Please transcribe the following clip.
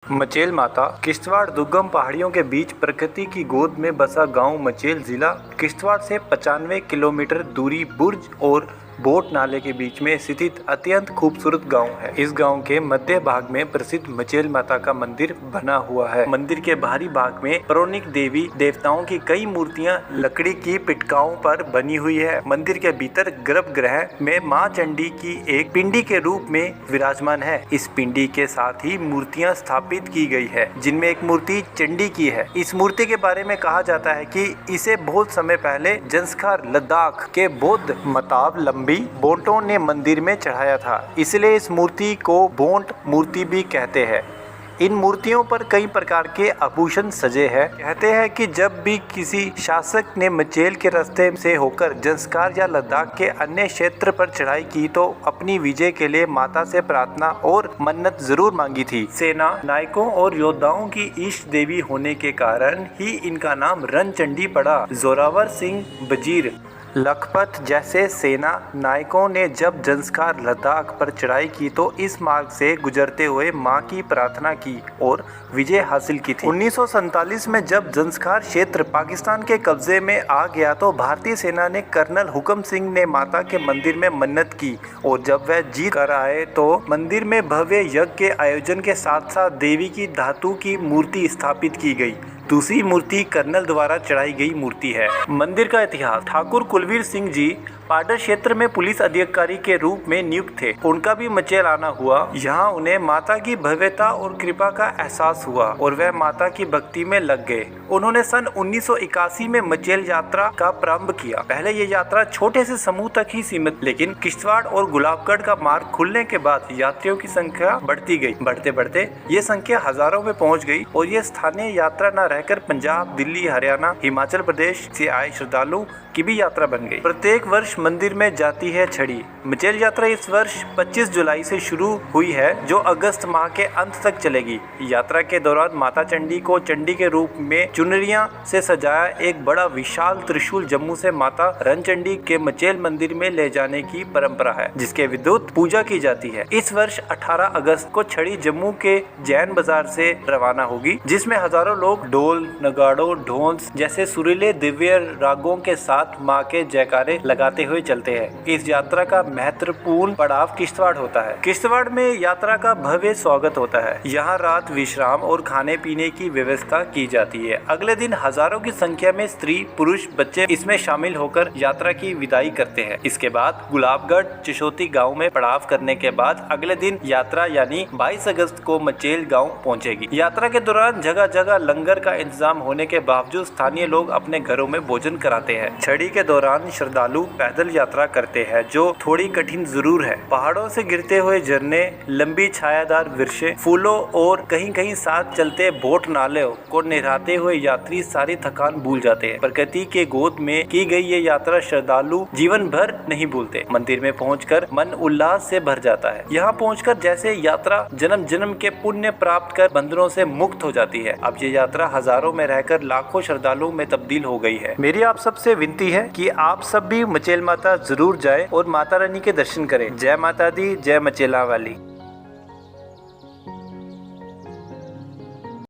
मचेल माता किश्तवाड़ दुर्गम पहाड़ियों के बीच प्रकृति की गोद में बसा गांव मचेल जिला किश्तवाड़ से 95 किलोमीटर दूरी बुर्ज और बोट नाले के बीच में स्थित अत्यंत खूबसूरत गांव है। इस गांव के मध्य भाग में प्रसिद्ध मचेल माता का मंदिर बना हुआ है। मंदिर के बाहरी भाग में पौराणिक देवी देवताओं की कई मूर्तियां लकड़ी की पिटकाओं पर बनी हुई है। मंदिर के भीतर गर्भगृह में मां चंडी की एक पिंडी के रूप में विराजमान है। इस पिंडी के साथ ही मूर्तियां स्थापित की गई है, जिनमें एक मूर्ति चंडी की है। इस मूर्ति के बारे में कहा जाता है कि इसे बहुत समय पहले जंस्कार लद्दाख के बौद्ध मताब लंबी बोंटों ने मंदिर में चढ़ाया था, इसलिए इस मूर्ति को बोंट मूर्ति भी कहते हैं। इन मूर्तियों पर कई प्रकार के आभूषण सजे हैं। कहते हैं कि जब भी किसी शासक ने मचेल के रास्ते से होकर जंस्कार या लद्दाख के अन्य क्षेत्र पर चढ़ाई की तो अपनी विजय के लिए माता से प्रार्थना और मन्नत जरूर मांगी थी। सेना नायकों और योद्धाओं की इष्ट देवी होने के कारण ही इनका नाम रणचंडी पड़ा। जोरावर सिंह वजीर लखपत जैसे सेना नायकों ने जब जंस्कार लद्दाख पर चढ़ाई की तो इस मार्ग से गुजरते हुए मां की प्रार्थना की और विजय हासिल की थी। 1947 में जब जंस्कार क्षेत्र पाकिस्तान के कब्जे में आ गया तो भारतीय सेना ने कर्नल हुकम सिंह ने माता के मंदिर में मन्नत की और जब वह जीत कर आए तो मंदिर में भव्य यज्ञ के आयोजन के साथ साथ देवी की धातु की मूर्ति स्थापित की गई। दूसरी मूर्ति कर्नल द्वारा चढ़ाई गई मूर्ति है। मंदिर का इतिहास। ठाकुर कुलवीर सिंह जी पाडर क्षेत्र में पुलिस अधिकारी के रूप में नियुक्त थे। उनका भी मचेल आना हुआ। यहाँ उन्हें माता की भव्यता और कृपा का एहसास हुआ और वह माता की भक्ति में लग गए। उन्होंने सन 1981 में मचेल यात्रा का प्रारंभ किया। पहले ये यात्रा छोटे से समूह तक ही सीमित, लेकिन किश्तवाड़ और गुलाबगढ़ का मार्ग खुलने के बाद यात्रियों की संख्या बढ़ती गई। बढ़ते बढ़ते ये संख्या हजारों में पहुँच गई और ये स्थानीय यात्रा न रहकर पंजाब, दिल्ली, हरियाणा, हिमाचल प्रदेश से आए श्रद्धालु की भी यात्रा बन गई। प्रत्येक वर्ष मंदिर में जाती है छड़ी। मचेल यात्रा इस वर्ष 25 जुलाई से शुरू हुई है, जो अगस्त माह के अंत तक चलेगी। यात्रा के दौरान माता चंडी को चंडी के रूप में चुनरियां से सजाया एक बड़ा विशाल त्रिशूल जम्मू से माता रणचंडी के मचेल मंदिर में ले जाने की परंपरा है, जिसके विद्युत पूजा की जाती है। इस वर्ष 18 अगस्त को छड़ी जम्मू के जैन बाजार से रवाना होगी, जिसमें हजारों लोग ढोल, नगाड़ों, ढोंस जैसे सुरीले दिव्य रागों के साथ मां के जयकारे लगाते हुए चलते हैं। इस यात्रा का महत्वपूर्ण पड़ाव किश्तवाड़ होता है। किश्तवाड़ में यात्रा का भव्य स्वागत होता है। यहाँ रात विश्राम और खाने पीने की व्यवस्था की जाती है। अगले दिन हजारों की संख्या में स्त्री, पुरुष, बच्चे इसमें शामिल होकर यात्रा की विदाई करते हैं। इसके बाद गुलाबगढ़ चिशोती गाँव में पड़ाव करने के बाद अगले दिन यात्रा यानी 22 अगस्त को मचेल गाँव पहुँचेगी। यात्रा के दौरान जगह जगह लंगर का इंतजाम होने के बावजूद स्थानीय लोग अपने घरों में भोजन कराते हैं। छड़ी के दौरान श्रद्धालु पैदल यात्रा करते हैं, जो थोड़ी कठिन जरूर है। पहाड़ों से गिरते हुए झरने, लंबी छायादार वृक्षें, फूलों और कहीं कहीं साथ चलते बोट नालों को निहारते हुए यात्री सारी थकान भूल जाते हैं। प्रकृति के गोद में की गई ये यात्रा श्रद्धालु जीवन भर नहीं भूलते। मंदिर में पहुंचकर मन उल्लास से भर जाता है। यहाँ पहुंचकर जैसे यात्रा जन्म जन्म के पुण्य प्राप्त कर बंधनों से मुक्त हो जाती है। अब ये यात्रा हजारों में रहकर लाखों श्रद्धालुओं में तब्दील हो गई है। मेरी आप सबसे विनती है कि आप सब भी मचेल माता जरूर जाएं और माता रानी के दर्शन करें। जय माता दी, जय मचेला वाली।